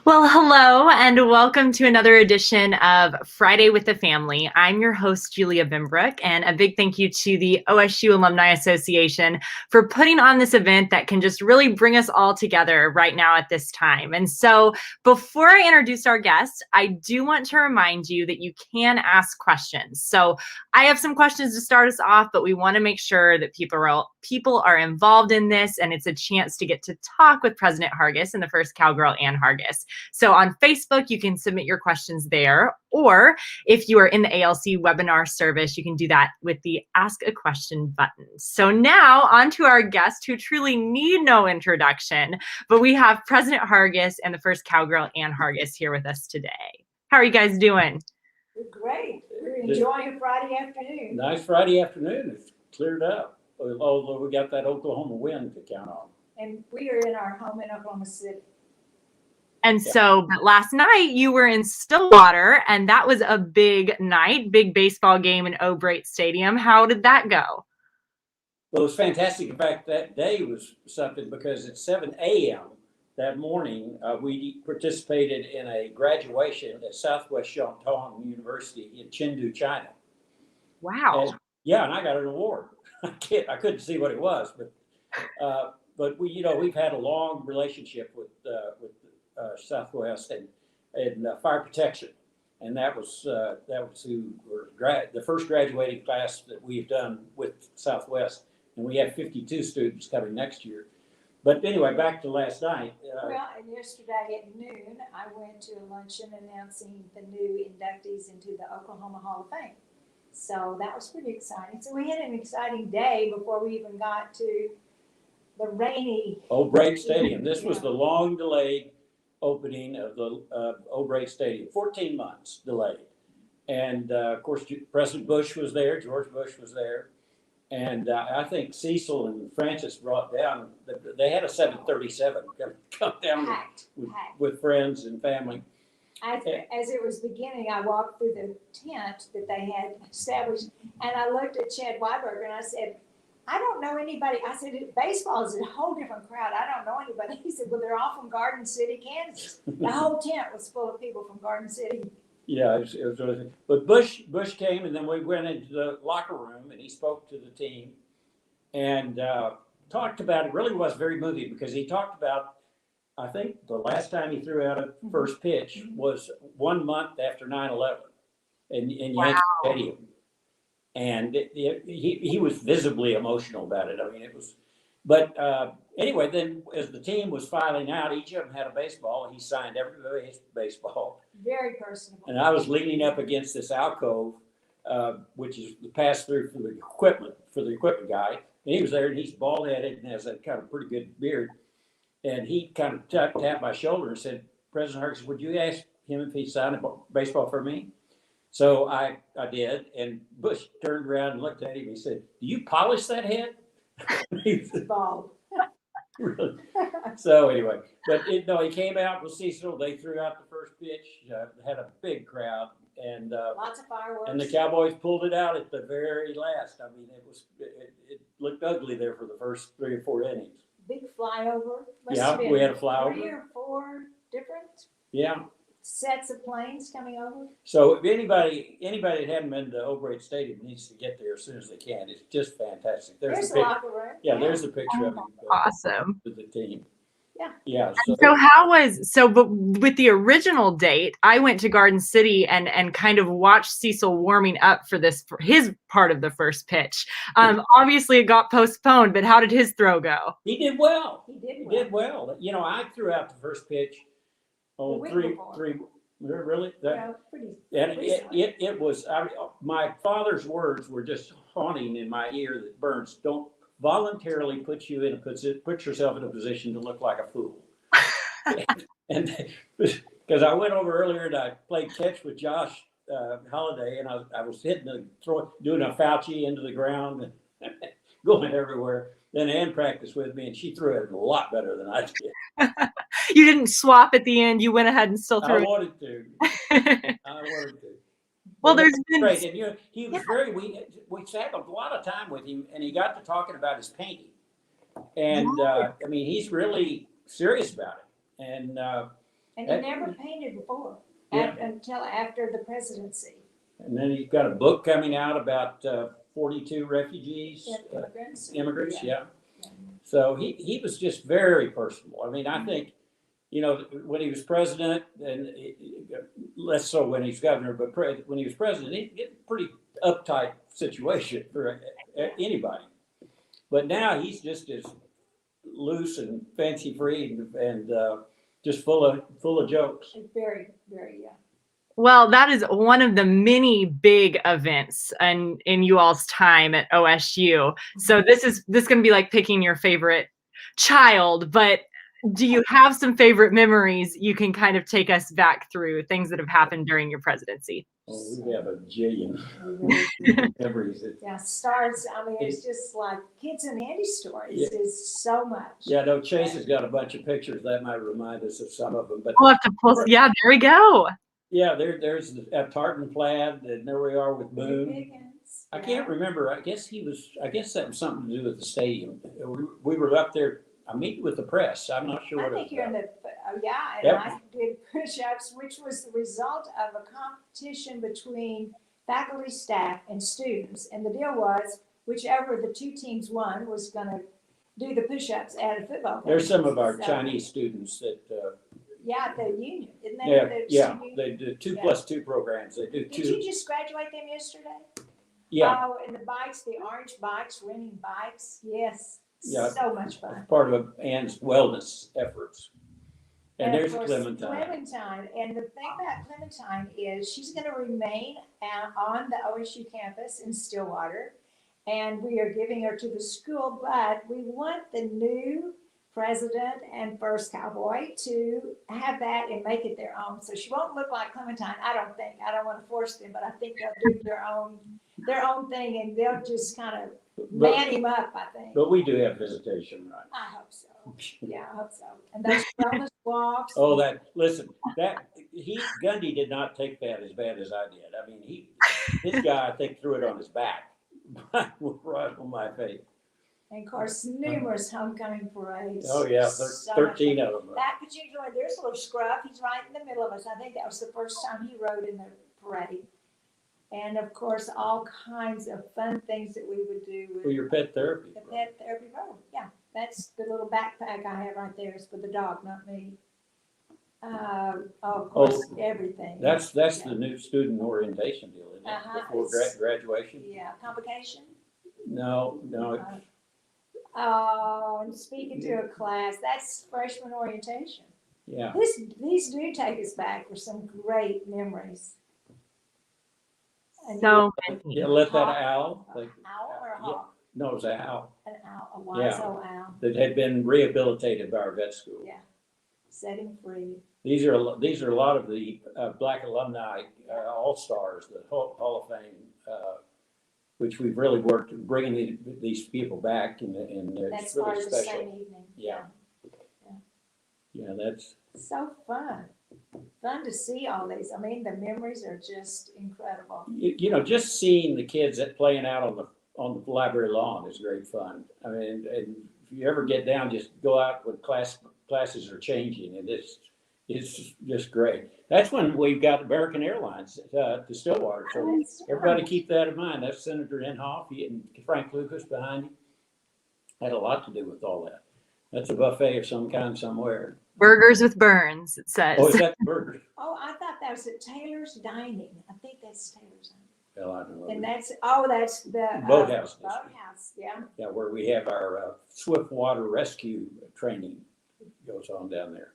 Well, hello and welcome to another edition of Friday with the Family. I'm your host, Julia Bimbrook, and a big thank you to the OSU Alumni Association for putting on this event that can just really bring us all together right now at this time. And so before I introduce our guest, I do want to remind you that you can ask questions. So I have some questions to start us off, but we want to make sure that people are involved in this, and it's a chance to get to talk with President Hargis and the first Cowgirl and Hargis. So on Facebook, you can submit your questions there, or if you are in the ALC webinar service, you can do that with the Ask a Question button. So now on to our guests who truly need no introduction, but we have President Hargis and the first Cowgirl and Hargis here with us today. How are you guys doing? We're great. We're enjoying a Friday afternoon. Nice Friday afternoon. It's cleared up, although we got that Oklahoma wind to count on. And we are in our home in Oklahoma City. And so last night you were in Stillwater, and that was a big night, big baseball game in O'Brate Stadium. How did that go? Well, it was fantastic. In fact, that day was something because at 7 a.m. that morning, we participated in a graduation at Southwest Shantung University in Chengdu, China. Wow. And I got an award. I couldn't see what it was, but we've had a long relationship with Southwest and fire protection, and that was who were the first graduating class that we've done with Southwest, and we have 52 students coming next year. But anyway, back to last night. And yesterday at noon, I went to a luncheon announcing the new inductees into the Oklahoma Hall of Fame. So that was pretty exciting. So we had an exciting day before we even got to the rainy O'Brate Stadium. This was the long delayed opening of the O'Brate Stadium, 14 months delayed. And of course, President Bush was there, George Bush was there. And I think Cecil and Francis brought down, they had a 737 come down with friends and family. As it was beginning, I walked through the tent that they had established, and I looked at Chad Weiberger and I said, I don't know anybody. I said, baseball is a whole different crowd. I don't know anybody. He said, well, they're all from Garden City, Kansas. The whole tent was full of people from Garden City. Yeah, it was really, but Bush came, and then we went into the locker room, and he spoke to the team and talked about, it really was very moving because he talked about, I think the last time he threw out a first pitch was 1 month after 9/11 in Yankee Stadium. And he was visibly emotional about it. I mean, it was, but anyway, then as the team was filing out, each of them had a baseball, and he signed everybody's baseball. Very personable. And I was leaning up against this alcove, which is the pass through for the equipment guy. And he was there, and he's bald headed and has a kind of pretty good beard. And he kind of tapped my shoulder and said, President Hargis, would you ask him if he signed a baseball for me? So I did, and Bush turned around and looked at him. He said, do you polish that head? He's bald. Really? So anyway, but he came out with Cecil. They threw out the first pitch, had a big crowd, and lots of fireworks. And the Cowboys pulled it out at the very last. I mean, it looked ugly there for the first 3 or 4 innings. Big flyover. We had a flyover. 3 or 4 different sets of planes coming over. So if anybody that hadn't been to O'Brate Stadium needs to get there as soon as they can. It's just fantastic. There's the locker room. Yeah, there's a picture of it. Awesome. With the team. Yeah. But with the original date, I went to Garden City and kind of watched Cecil warming up for his part of the first pitch. Obviously it got postponed, but how did his throw go? He did well. He did well. You know, I threw out the first pitch on three. Really? It was. My father's words were just haunting in my ear. That Burns, don't voluntarily put yourself in a position to look like a fool. and because I went over earlier and I played catch with Josh Holiday, and I was doing a Fauci into the ground and going everywhere. Then Ann practiced with me, and she threw it a lot better than I did. You didn't swap at the end. You went ahead and still threw it. I wanted to. Well, there's been great, and he was very. We sat a lot of time with him, and he got to talking about his painting, and I mean, he's really serious about it. And And he never painted before, until after the presidency. And then he's got a book coming out about 42 refugees, immigrants, yeah. So he was just very personable. I mean, I think, you know, when he was president, and less so when he's governor, but when he was president, he get a pretty uptight situation for anybody. But now he's just as loose and fancy free and just full of jokes. Very, very, yeah. Well, that is one of the many big events in you all's time at OSU. So this is going to be like picking your favorite child, but do you have some favorite memories you can kind of take us back through, things that have happened during your presidency? Oh, we have a jillion memories. Yeah, stars. I mean, it's just like Kids and Andy stories is so much. Yeah, no, Chase has got a bunch of pictures that might remind us of some of them. But we'll have to post. Yeah, there we go. Yeah, there's at Tartan Plaid, and there we are with Boone. I can't remember. I guess that was something to do with the stadium. We were up there. I meet with the press. I'm not sure what. I think you're in the and Yep. I did push-ups, which was the result of a competition between faculty, staff, and students. And the deal was, whichever the two teams won was going to do the push-ups at a football game. There's some of our Chinese students that. Yeah, the union, isn't that? They do 2+2 programs. They do two. Did you just graduate them yesterday? Yeah. Oh, and the bikes, the orange bikes, renting bikes. Yes. Yeah. So much fun. Part of Ann's wellness efforts. And there's of course, Clementine. And the thing about Clementine is she's going to remain on the OSU campus in Stillwater. And we are giving her to the school, but we want the new president and first Cowboy to have that and make it their own. So she won't look like Clementine, I don't think. I don't want to force them, but I think they'll do their own thing, and they'll just kind of man him up, I think. But we do have visitation, right? I hope so. Yeah, I hope so. And those wellness walks. Oh, Gundy did not take that as bad as I did. I mean, this guy, I think, threw it on his back, right on my face. And of course, numerous homecoming parades. Oh yeah, 13 of them. That particular, there's a little scrub. He's right in the middle of us. I think that was the first time he rode in the parade. And of course, all kinds of fun things that we would do with your pet therapy. The pet therapy road. Yeah, that's the little backpack I have right there. It's for the dog, not me. Of course, everything. That's the new student orientation deal, isn't it? Before graduation. Yeah, convocation. No. Oh, and speaking to a class, that's freshman orientation. Yeah. These do take us back for some great memories. And so let that owl. Owl or a hawk? No, it was an owl. An owl, a wise old owl. That had been rehabilitated by our vet school. Yeah, set him free. These are a lot of the Black alumni all-stars, the Hall of Fame, which we've really worked bringing these people back, and that's really part of the special. same evening. Yeah, that's so fun. Fun to see all these. I mean, the memories are just incredible. You know, just seeing the kids playing out on the library lawn is great fun. I mean, and if you ever get down, just go out when classes are changing, and it's just great. That's when we've got American Airlines to Stillwater. So everybody keep that in mind. That's Senator Inhofe and Frank Lucas behind him. Had a lot to do with all that. That's a buffet of some kind somewhere. Burgers with Burns, it says. Oh, is that the burger? Oh, I thought that was at Taylor's Dining. I think that's Taylor's Dining. Well, I don't know. And that's the Boathouse. Boathouse, yeah. Yeah, where we have our swift water rescue training goes on down there.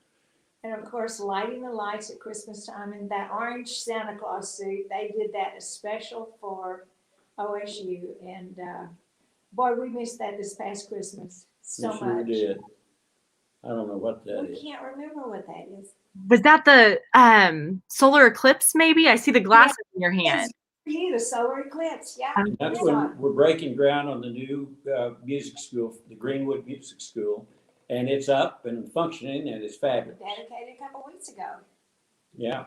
And of course, lighting the lights at Christmas time in that orange Santa Claus suit. They did that as special for OSU. And boy, we missed that this past Christmas so We sure much. did. I don't know what that We is. can't remember what that is. Was that the solar eclipse, maybe? I see the glasses in your hand. The solar eclipse, yeah. That's when we're breaking ground on the new music school, the Greenwood Music School, and it's up and functioning, and it's fabulous. Dedicated a couple weeks ago. Yeah.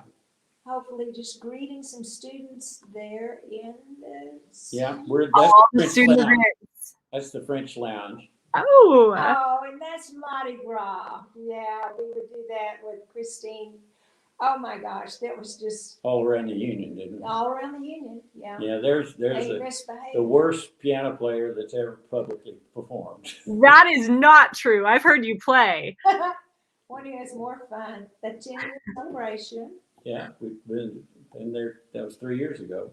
Hopefully, just greeting some students there in the. Yeah, that's the French Lounge. Oh, and that's Mardi Gras. Yeah, we would do that with Christine Oh my gosh, that was just all around the union, didn't it? all around the union. Yeah. Yeah, there's They the misbehaved. worst piano player that's ever publicly performed. That is not true. I've heard you play. One who has more fun. The 10-year celebration. Yeah, we've been there. That was 3 years ago.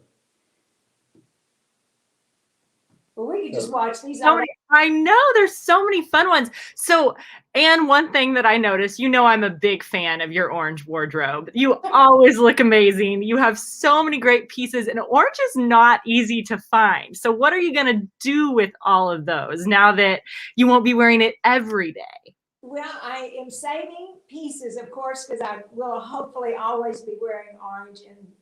But we could just watch these. So many, I know there's so many fun ones. So, and one thing that I noticed, you know, I'm a big fan of your orange wardrobe. You always look amazing. You have so many great pieces, and orange is not easy to find. So what are you going to do with all of those now that you won't be wearing it every day? Well, I am saving pieces, of course, because I will hopefully always be wearing orange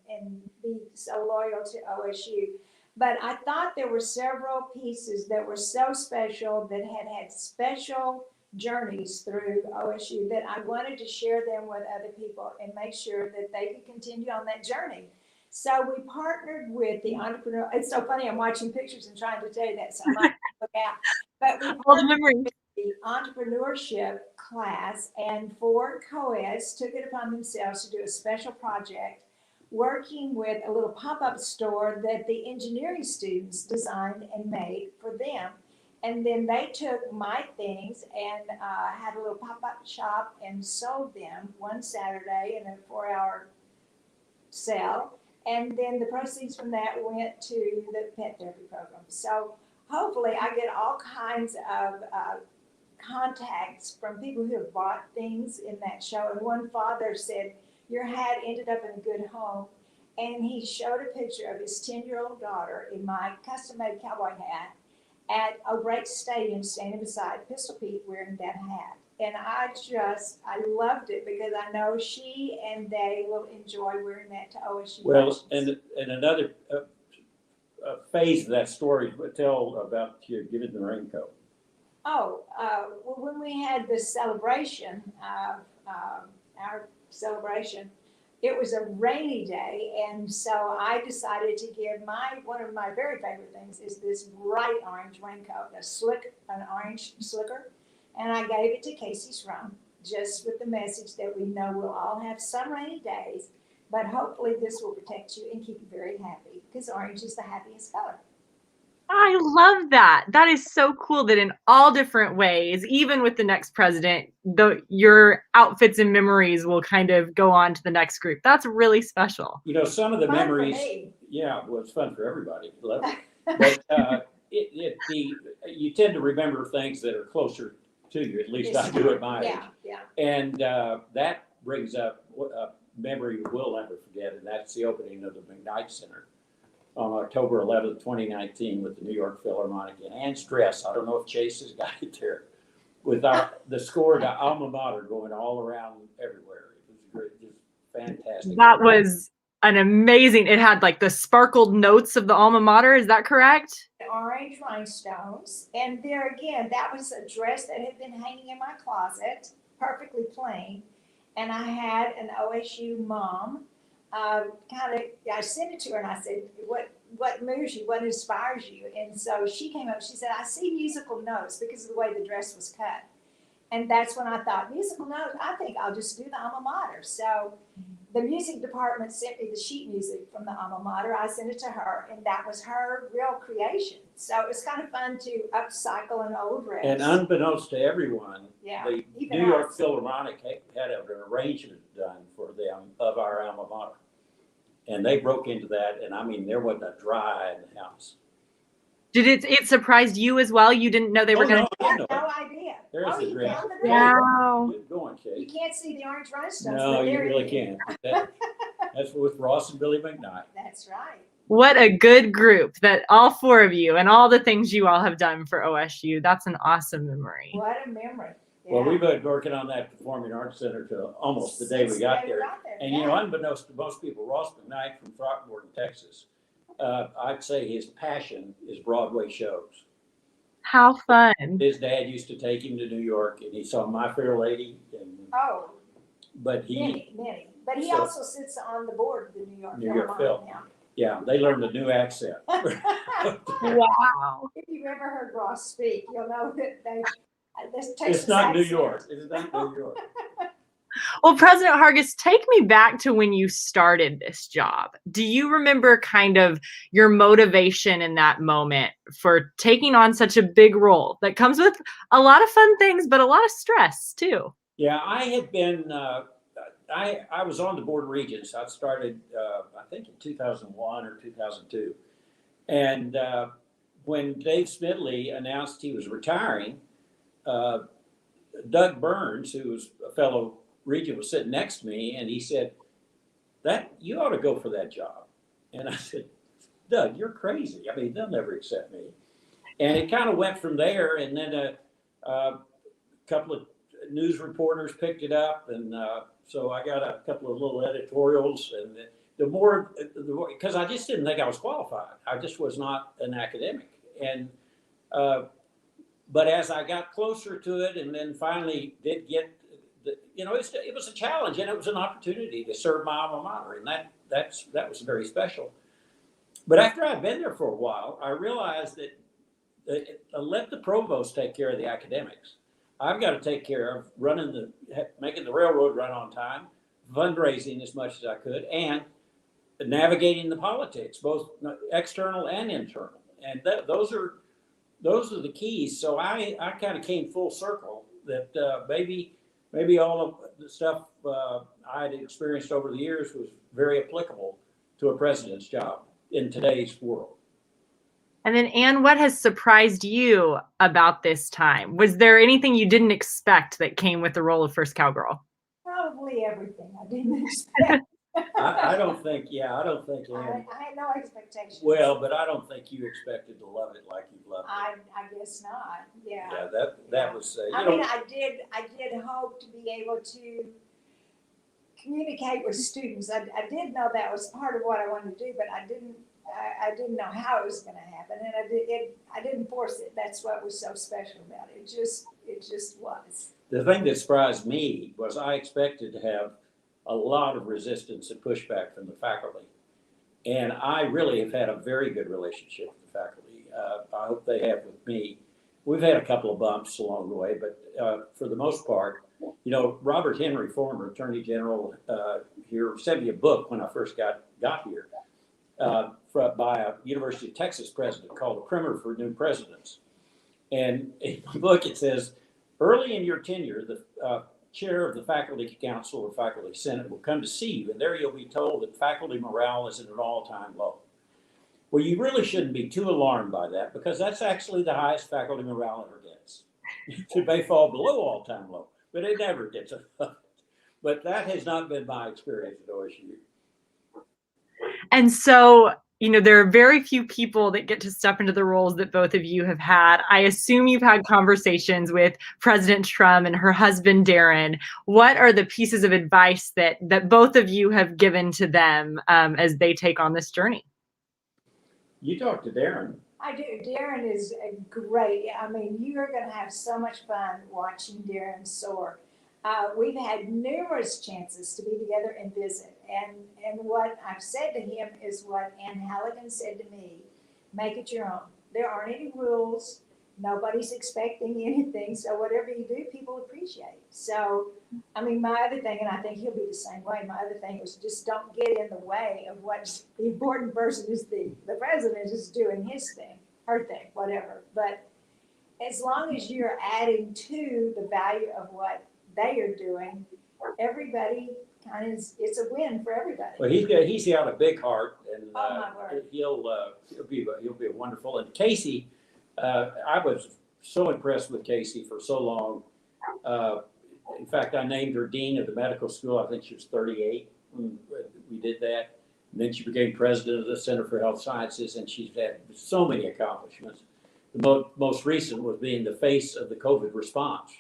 and be so loyal to OSU. But I thought there were several pieces that were so special that had special journeys through OSU that I wanted to share them with other people and make sure that they could continue on that journey. So we partnered with the entrepreneur. It's so funny, I'm watching pictures and trying to tell you that, so I might look out. But we All the memories. the entrepreneurship class, and 4 co-eds took it upon themselves to do a special project working with a little pop-up store that the engineering students designed and made for them. And then they took my things and had a little pop-up shop and sold them one Saturday in a 4-hour sale. And then the proceeds from that went to the pet therapy program. So hopefully I get all kinds of contacts from people who have bought things in that show. And one father said, your hat ended up in a good home. And he showed a picture of his 10-year-old daughter in my custom-made cowboy hat at O'Brate Stadium, standing beside Pistol Pete wearing that hat. And I loved it because I know she and they will enjoy wearing that to OSU. Well, and another phase of that story, tell about you giving the raincoat. Oh, well, when we had the celebration, our celebration, it was a rainy day, and so I decided to give one of my very favorite things is this bright orange raincoat, an orange slicker, and I gave it to Casey Schrum, just with the message that we know we'll all have some rainy days, but hopefully this will protect you and keep you very happy, because orange is the happiest color. I love that. That is so cool that in all different ways, even with the next president, your outfits and memories will kind of go on to the next group. That's really special. You know, some of the Fun for memories, me. yeah, well, it's fun for everybody. Love it. But you tend to remember things that are closer to you. At least I do at my age. Yeah. And that brings up a memory we'll never forget, and that's the opening of the McKnight Center on October 11th, 2019, with the New York Philharmonic and Ann's Dress. I don't know if Chase has got it there, with the score to Alma Mater going all around everywhere. It was great, just fantastic. That was an amazing. It had like the sparkled notes of the alma mater. Is that correct? Orange rhinestones, and there again, that was a dress that had been hanging in my closet, perfectly plain, and I had an OSU mom. I sent it to her and I said, what moves you, what inspires you? And so she came up, she said, I see musical notes because of the way the dress was cut. And that's when I thought, musical notes, I think I'll just do the alma mater. So the music department sent me the sheet music from the alma mater. I sent it to her, and that was her real creation. So it was kind of fun to upcycle an old dress. And unbeknownst to everyone, Yeah, the even New York us. Philharmonic had an arrangement done for them of our alma mater. And they broke into that, and I mean, there wasn't a dry in the house. Did it surprised you as well? You didn't know they were going to. I had no idea. There's the you dress. found the Yeah. dress. Wow. Good going, You Chase. can't see the orange rhinestones. No, but you there it really is. can't. That's with Ross and Billy McKnight. That's right. What a good group that all 4 of you and all the things you all have done for OSU. That's an awesome memory. What a memory. Yeah. Well, we've been working on that Performing Arts Center till almost the day we got there. And you know, unbeknownst to most people, Ross McKnight from Throckmorton, Texas, I'd say his passion is Broadway shows. How fun. His dad used to take him to New York, and he saw My Fair Lady. But Many. But he So- also sits on the board of the New York New York Philharmonic now. yeah, they learned a new accent. Wow. If you've ever heard Ross speak, you'll know that It's not New York. It's not New York. Well, President Hargis, take me back to when you started this job. Do you remember kind of your motivation in that moment for taking on such a big role that comes with a lot of fun things, but a lot of stress too? Yeah, I had been, I was on the Board of Regents. I started, I think in 2001 or 2002. And when Dave Smidley announced he was retiring, Doug Burns, who was a fellow regent, was sitting next to me, and he said, "That you ought to go for that job." And I said, "Doug, you're crazy. I mean, they'll never accept me." And it kind of went from there, and then a couple of news reporters picked it up, and so I got a couple of little editorials, and the more, because I just didn't think I was qualified. I just was not an academic, and but as I got closer to it, and then finally did get, it was a challenge, and it was an opportunity to serve my alma mater, and that was very special. But after I'd been there for a while, I realized that let the provost take care of the academics. I've got to take care of making the railroad run on time, fundraising as much as I could, and navigating the politics, both external and internal. And those are the keys. So I kind of came full circle that maybe all of the stuff I had experienced over the years was very applicable to a president's job in today's world. And then, Anne, what has surprised you about this time? Was there anything you didn't expect that came with the role of first Cowgirl? Probably everything I didn't expect. I don't think, Anne, I had no expectations. well, but I don't think you expected to love it like you've loved it. I guess not. Yeah. Yeah, that was, I mean, I did hope to be able to communicate with students. I did know that was part of what I wanted to do, but I didn't know how it was going to happen, and I didn't force it. That's what was so special about it. It just was. The thing that surprised me was I expected to have a lot of resistance and pushback from the faculty, and I really have had a very good relationship with the faculty. I hope they have with me. We've had a couple of bumps along the way, but for the most part, Robert Henry, former Attorney General here, sent me a book when I first got here. By a University of Texas president called A Primer for New Presidents. And in the book it says, early in your tenure, the chair of the faculty council or faculty senate will come to see you, and there you'll be told that faculty morale is at an all-time low. Well, you really shouldn't be too alarmed by that, because that's actually the highest faculty morale ever gets. It may fall below all-time low, but it never gets above. But that has not been my experience at OSU. And so, there are very few people that get to step into the roles that both of you have had. I assume you've had conversations with President Trump and her husband, Darren. What are the pieces of advice that both of you have given to them as they take on this journey? You talk to Darren. I do. Darren is great. I mean, you are going to have so much fun watching Darren soar. We've had numerous chances to be together and visit. And what I've said to him is what Ann Halligan said to me: make it your own. There aren't any rules. Nobody's expecting anything. So whatever you do, people appreciate. So, I mean, my other thing, and I think he'll be the same way, my other thing was just don't get in the way of what the important person is. The president is doing his thing, her thing, whatever. But as long as you're adding to the value of what they are doing, everybody kind of, it's a win for everybody. Well, he's got a big heart, and Oh, my word. he'll be wonderful. And Casey, I was so impressed with Casey for so long. In fact, I named her dean of the medical school. I think she was 38 when we did that. And then she became president of the Center for Health Sciences, and she's had so many accomplishments. The most recent was being the face of the COVID response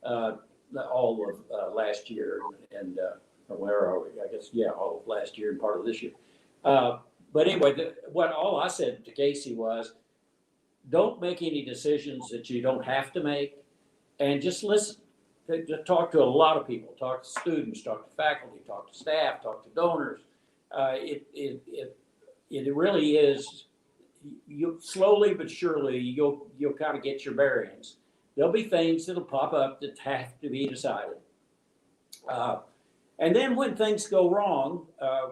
all of last year, and where are we? I guess, all of last year and part of this year. But anyway, all I said to Casey was, don't make any decisions that you don't have to make, and just listen. Talk to a lot of people. Talk to students. Talk to faculty. Talk to staff. Talk to donors. It really is. You slowly but surely you'll kind of get your bearings. There'll be things that'll pop up that have to be decided, And then when things go wrong,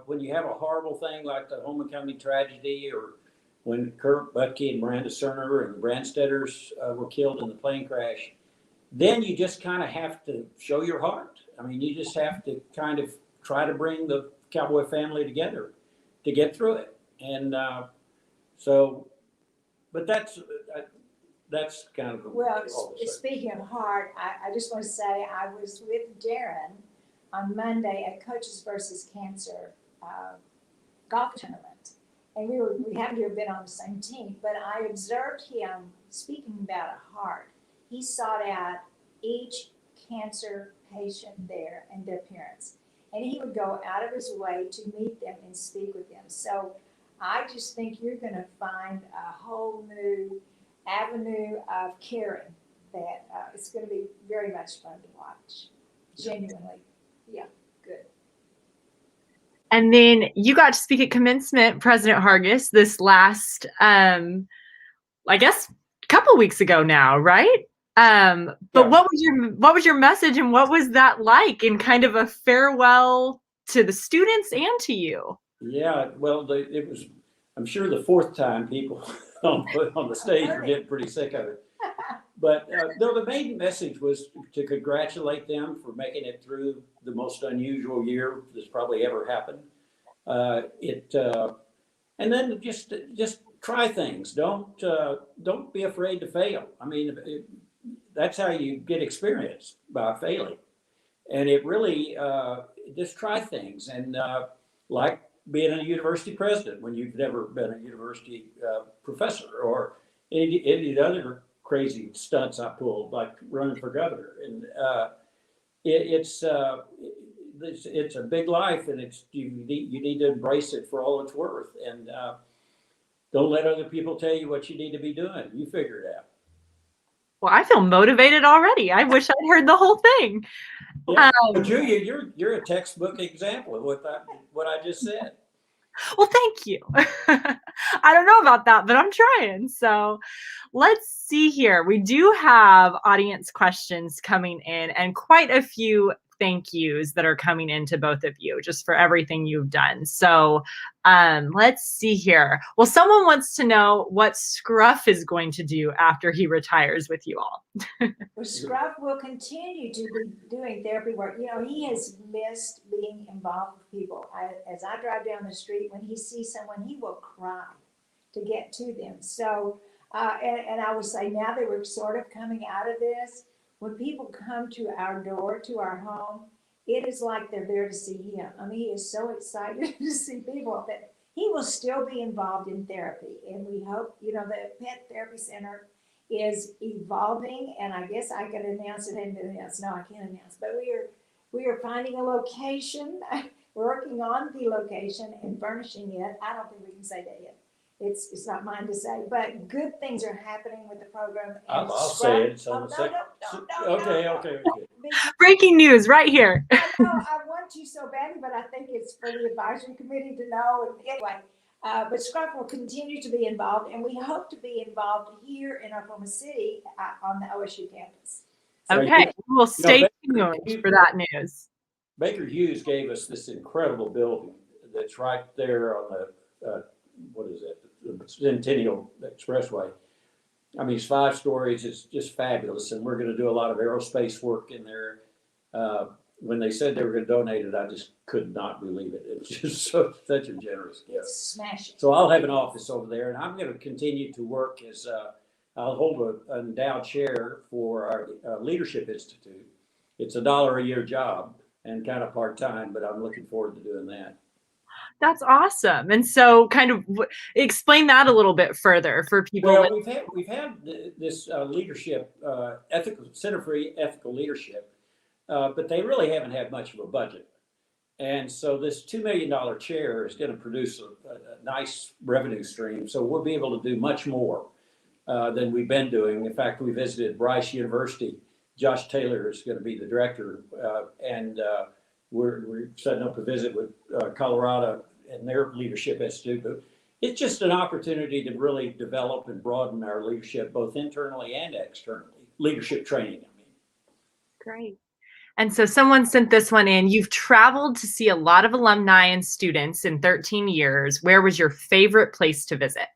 when you have a horrible thing like the homecoming tragedy, or when Kurt Butke and Miranda Cerner and the Brandstetters were killed in the plane crash, then you just kind of have to show your heart. I mean, you just have to kind of try to bring the Cowboy family together to get through it. And but that's kind of Well, speaking of heart, I just want to say I was with Darren on Monday at Coaches versus Cancer golf tournament. And we happened to have been on the same team, but I observed him speaking about a heart. He sought out each cancer patient there and their parents. And he would go out of his way to meet them and speak with them. So I just think you're going to find a whole new avenue of caring that it's going to be very much fun to watch. Genuinely. Yeah, good. And then you got to speak at Commencement, President Hargis, this last, I guess, couple weeks ago now, right? But Yeah. what was your message, and what was that like, in kind of a farewell to the students and to you? Yeah, well, it was, I'm sure, the fourth time people on the stage were getting pretty sick of it. But no, the main message was to congratulate them for making it through the most unusual year that's probably ever happened. And then just try things. Don't be afraid to fail. I mean, that's how you get experience, by failing. And it really just try things. And like being a university president when you've never been a university professor, or any other crazy stunts I pulled, like running for governor. And it's a big life, and you need to embrace it for all it's worth. And don't let other people tell you what you need to be doing. You figure it out. Well, I feel motivated already. I wish I'd heard the whole thing. Yeah. Julia, you're a textbook example of what I just said. Well, thank you. I don't know about that, but I'm trying. So let's see here. We do have audience questions coming in, and quite a few thank yous that are coming in to both of you just for everything you've done. So let's see here. Well, someone wants to know what Scruff is going to do after he retires with you all. Well, Scruff will continue to be doing therapy work. You know, he has missed being involved with people. As I drive down the street, when he sees someone, he will cry to get to them. So, and I would say now that we're sort of coming out of this, when people come to our door, to our home, it is like they're there to see him. I mean, he is so excited to see people that he will still be involved in therapy. And we hope, you know, the Pet Therapy Center is evolving, and I guess I can announce it. And announce. No, I can't announce. But we are finding a location, working on the location and furnishing it. I don't think we can say that yet. It's not mine to say, but good things are happening with the program. I'll say it. No. Okay. Breaking news right here. I know I want to so badly, but I think it's for the advisory committee to know. And anyway, but Scruff will continue to be involved, and we hope to be involved here in Oklahoma City on the OSU campus. Okay, we'll stay tuned for that news. Baker Hughes gave us this incredible building that's right there on the what is it? The Centennial Expressway. I mean, it's 5 stories. It's just fabulous, and we're going to do a lot of aerospace work in there. When they said they were going to donate it, I just could not believe it. It was just such a generous gift. Smash it. So I'll have an office over there, and I'm going to continue to work as I'll hold an endowed chair for our Leadership Institute. It's $1 a year job and kind of part-time, but I'm looking forward to doing that. That's awesome. And so kind of explain that a little bit further for people. Well, we've had this leadership, Center for Ethical Leadership, but they really haven't had much of a budget. And so this $2 million chair is going to produce a nice revenue stream. So we'll be able to do much more than we've been doing. In fact, we visited Bryce University. Josh Taylor is going to be the director, and we're setting up a visit with Colorado and their Leadership Institute. But it's just an opportunity to really develop and broaden our leadership, both internally and externally. Leadership training, I mean. Great. And so someone sent this one in. You've traveled to see a lot of alumni and students in 13 years. Where was your favorite place to visit?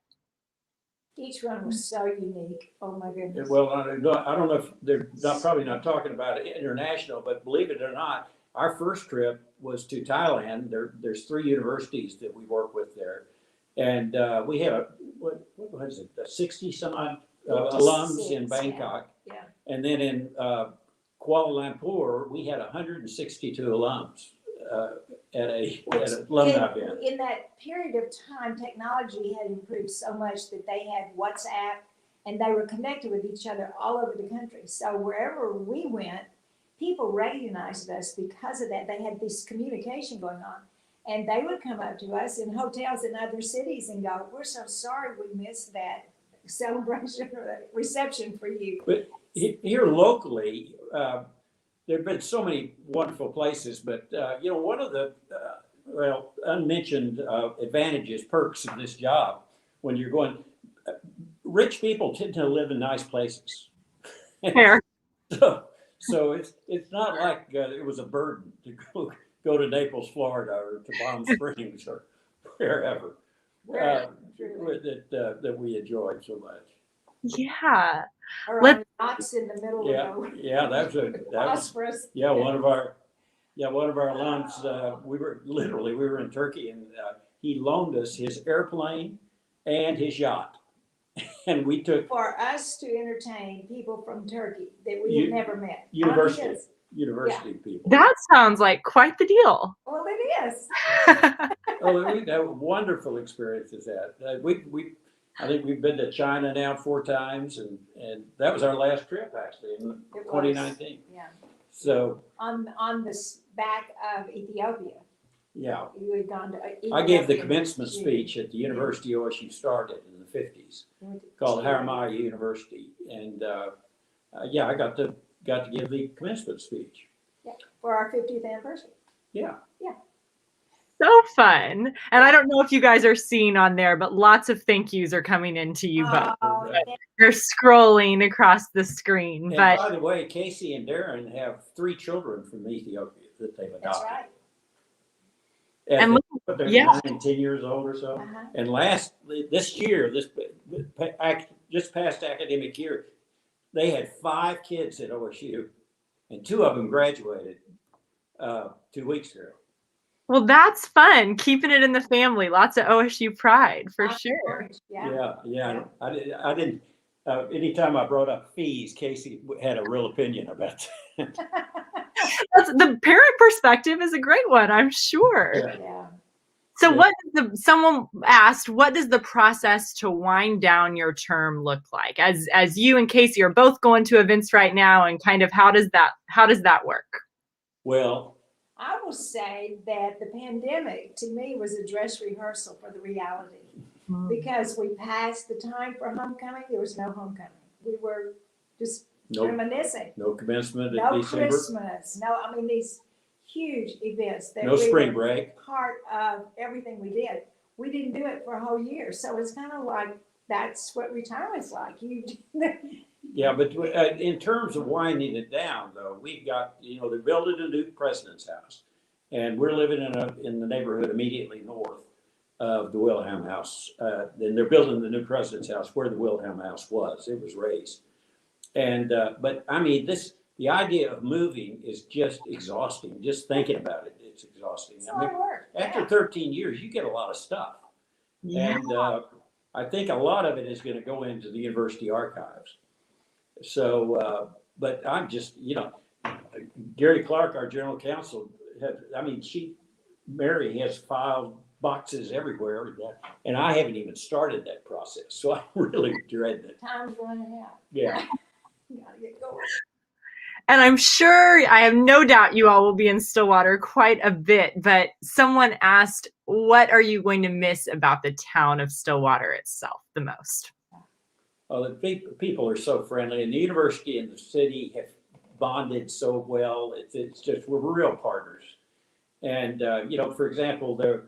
Each one was so unique. Oh my goodness. Well, I don't know if they're probably not talking about it international, but believe it or not, our first trip was to Thailand. There's 3 universities that we work with there. And we had what was it, 60 some odd alums in Bangkok. Yeah. And then in Kuala Lumpur, we had 162 alums at an alumni event. In that period of time, technology had improved so much that they had WhatsApp and they were connected with each other all over the country. So wherever we went, people recognized us because of that. They had this communication going on. And they would come up to us in hotels in other cities and go, "We're so sorry we missed that celebration or that reception for you." But here locally, there have been so many wonderful places, but one of the unmentioned advantages, perks of this job, when you're going, rich people tend to live in nice places. Fair. So it's not like it was a burden to go to Naples, Florida, or to Palm Springs, or wherever that we enjoyed so much. Yeah. Or on yachts in the middle of that was one of our alums. We were in Turkey, and he loaned us his airplane and his yacht, and we took for us to entertain people from Turkey that we had never met. University people. That sounds like quite the deal. Well, it is. We had wonderful experiences at. I think we've been to China now 4 times, and that was our last trip actually in 2019. Yeah. So on this back of Ethiopia. Yeah. You had gone to Ethiopia. I gave the commencement speech at the University OSU started in the 50s, called Hargis University, and I got to give the commencement speech. Yeah, for our 50th anniversary. Yeah. Yeah. So fun. And I don't know if you guys are seeing on there, but lots of thank yous are coming into you, but they're scrolling across the screen. And but by the way, Casey and Darren have 3 children from Ethiopia that they've adopted. That's right. And they're 9 and 10 years old or so. Uh-huh. And just past academic year, they had 5 kids at OSU, and 2 of them graduated 2 weeks ago. Well, that's fun. Keeping it in the family. Lots of OSU pride for sure. Yeah. I didn't. Anytime I brought up fees, Casey had a real opinion about that. The parent perspective is a great one, I'm sure. Yeah. So someone asked, what does the process to wind down your term look like? As you and Casey are both going to events right now, and kind of how does that work? Well, I will say that the pandemic to me was a dress rehearsal for the reality, because we passed the time for homecoming. There was no homecoming. We were just reminiscing. No commencement in no December. Christmas. These huge events that no spring break. Part of everything we did. We didn't do it for a whole year, so it's kind of like that's what retirement's like. Yeah, but in terms of winding it down, though, we've got they're building a new president's house, and we're living in the neighborhood immediately north of the Wilhelm House. And they're building the new president's house where the Wilhelm House was. It was raised, and but I mean the idea of moving is just exhausting. Just thinking about it, it's exhausting. It's a lot of work. After 13 years, you get a lot of stuff, and I think a lot of it is going to go into the university archives. So, but I'm just, Gary Clark, our general counsel, Mary has filed boxes everywhere, and I haven't even started that process. So I'm really dreading it. Time's running out. Yeah. You gotta get going. And I'm sure, I have no doubt you all will be in Stillwater quite a bit, but someone asked, what are you going to miss about the town of Stillwater itself the most? Well, the people are so friendly, and the university and the city have bonded so well. It's just, we're real partners. And, for example, the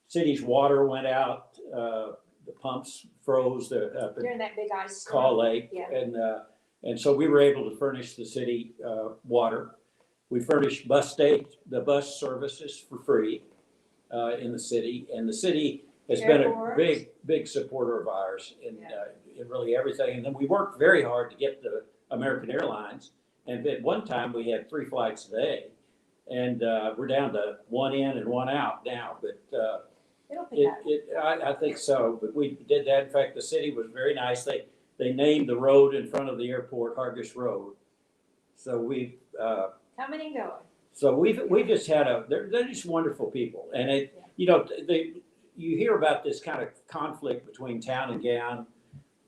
city's water went out, the pumps froze During that big ice Call storm. Lake. Yeah. And so we were able to furnish the city water, We furnish the bus services for free in the city, and the city has been a big supporter of ours in really everything. And then we worked very hard to get the American Airlines, and at one time we had 3 flights a day, and we're down to 1 in and 1 out now. But I think so. But we did that. In fact, the city was very nice. They named the road in front of the airport Hargis Road. So we coming and going. So we just had they're just wonderful people, and you hear about this kind of conflict between town and gown,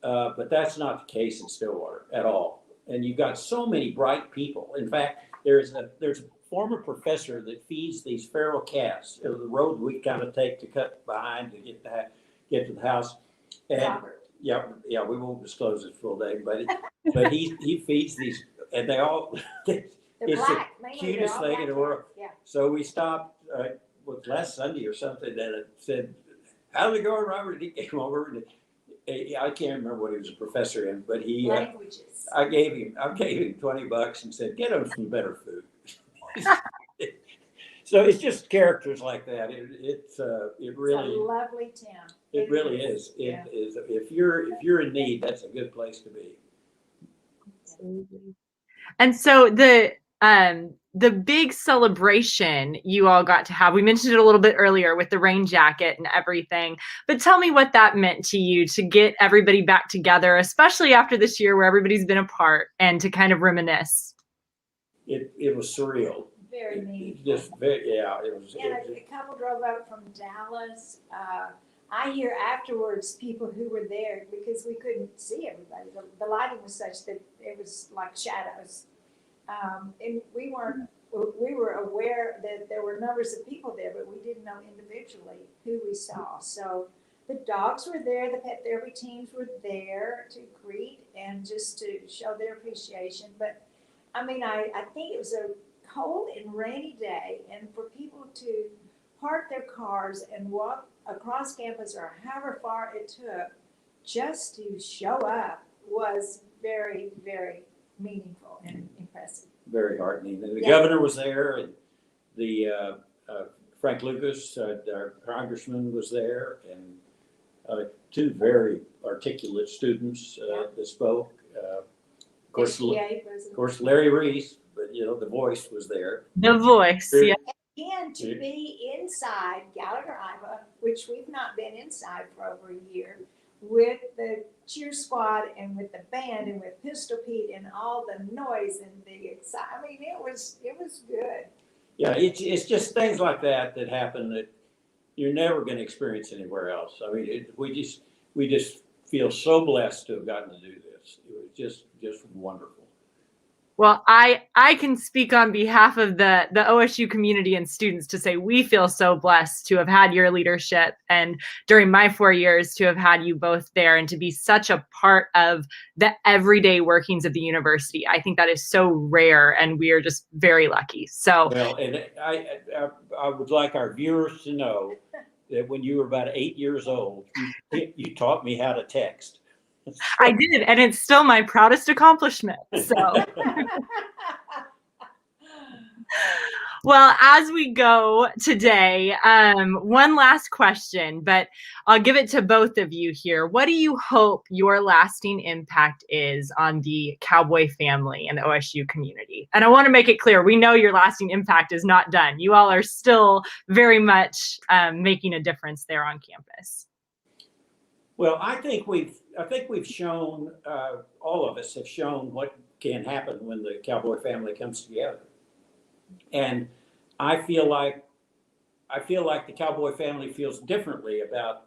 but that's not the case in Stillwater at all. And you've got so many bright people. In fact, there's a former professor that feeds these feral cats. The road we kind of take to cut behind to get to the house. And Robert. Yeah, we won't disclose his full name, but he feeds these, and they all. It's black, the cutest thing in the world. Yeah. So we stopped last Sunday or something, and it said, "How's it going, Robert?" And he came over, and I can't remember what he was a professor in, but he languages. I gave him $20 and said, "Get him some better food." So it's just characters like that. It really. It's a lovely town. It really is. It is. If you're in need, that's a good place to be. Absolutely. And so the big celebration you all got to have, we mentioned it a little bit earlier with the rain jacket and everything, but tell me what that meant to you to get everybody back together, especially after this year where everybody's been apart, and to kind of reminisce. It was surreal. Very meaningful. It was. And a couple drove up from Dallas. I hear afterwards people who were there, because we couldn't see everybody. The lighting was such that it was like shadows. And we were aware that there were numbers of people there, but we didn't know individually who we saw. So the dogs were there, the pet therapy teams were there to greet and just to show their appreciation. But I mean, I think it was a cold and rainy day, and for people to park their cars and walk across campus or however far it took just to show up was very, very meaningful and impressive. Very heartening. And the governor was there, and the Frank Lucas, our congressman, was there, and 2 very articulate students that spoke. Of course, Larry Reese, but the voice was there. The voice, yeah. And to be inside Gallagher Iva, which we've not been inside for over a year, with the cheer squad and with the band and with Pistol Pete and all the noise and the excitement. I mean, it was good. Yeah, it's just things like that happen that you're never going to experience anywhere else. I mean, we just feel so blessed to have gotten to do this. It was just wonderful. Well, I can speak on behalf of the OSU community and students to say we feel so blessed to have had your leadership, and during my 4 years to have had you both there and to be such a part of the everyday workings of the university. I think that is so rare, and we are just very lucky. So, well, and I would like our viewers to know that when you were about 8 years old, you taught me how to text. I did, and it's still my proudest accomplishment. So, well, as we go today, one last question, but I'll give it to both of you here. What do you hope your lasting impact is on the Cowboy family and the OSU community? And I want to make it clear, we know your lasting impact is not done. You all are still very much making a difference there on campus. Well, I think we've shown, all of us have shown what can happen when the Cowboy family comes together. And I feel like the Cowboy family feels differently about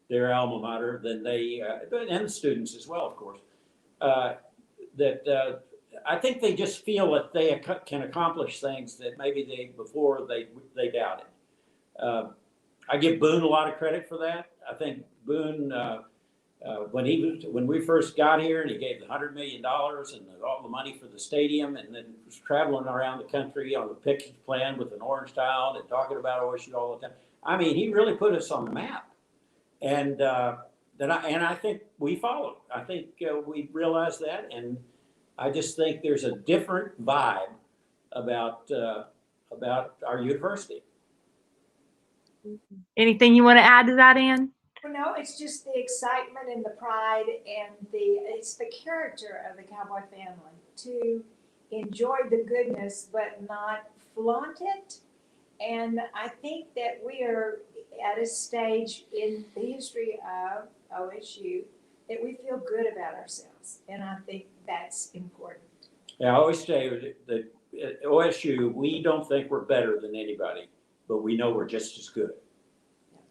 their alma mater than and the students as well, of course. I think they just feel that they can accomplish things that maybe before they doubted. I give Boone a lot of credit for that. I think Boone, when we first got here, and he gave the $100 million and all the money for the stadium, and then was traveling around the country on the picture plan with an orange tile and talking about OSU all the time. I mean, he really put us on the map, and I think we followed. I think we realized that, and I just think there's a different vibe about our university. Anything you want to add to that, Ann? Well, no, it's just the excitement and the pride and it's the character of the Cowboy family to enjoy the goodness but not flaunt it. And I think that we are at a stage in the history of OSU that we feel good about ourselves. And I think that's important. Yeah, I always say that at OSU, we don't think we're better than anybody, but we know we're just as good.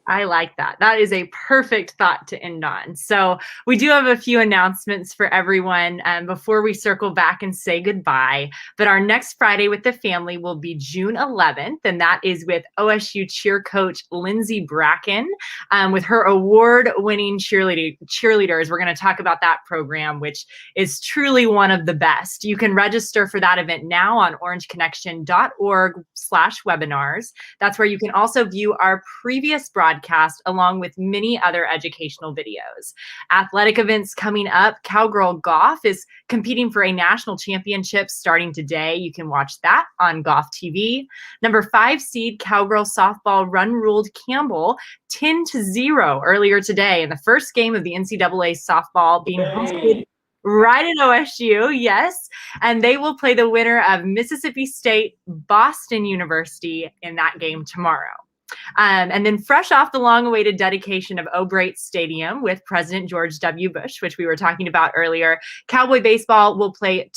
I like that. That is a perfect thought to end on. So we do have a few announcements for everyone before we circle back and say goodbye. But our next Friday with the family will be June 11th, and that is with OSU cheer coach Lindsay Bracken with her award-winning cheerleaders. We're going to talk about that program, which is truly one of the best. You can register for that event now on orangeconnection.org/webinars. That's where you can also view our previous broadcast along with many other educational videos. Athletic events coming up. Cowgirl Golf is competing for a national championship starting today. You can watch that on Golf TV. Number 5 seed Cowgirl softball run-ruled Campbell 10-0 earlier today in the first game of the NCAA softball being hosted right at OSU, yes. And they will play the winner of Mississippi State, Boston University in that game tomorrow. And then fresh off the long-awaited dedication of O'Brate Stadium with President George W. Bush, which we were talking about earlier, Cowboy Baseball will play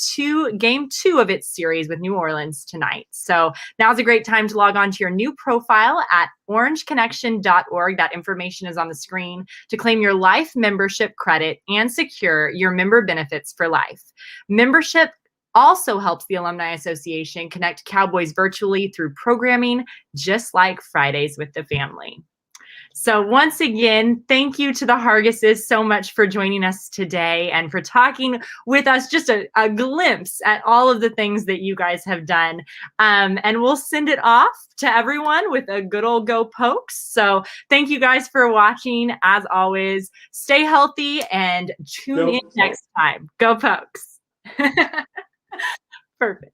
game 2 of its series with New Orleans tonight. So now's a great time to log on to your new profile at orangeconnection.org. That information is on the screen to claim your life membership credit and secure your member benefits for life. Membership also helps the Alumni Association connect Cowboys virtually through programming, just like Fridays with the Family. So once again, thank you to the Hargises so much for joining us today and for talking with us, just a glimpse at all of the things that you guys have done. And we'll send it off to everyone with a good old Go Pokes. So thank you guys for watching. As always, stay healthy and tune in next time. Go Pokes. Perfect.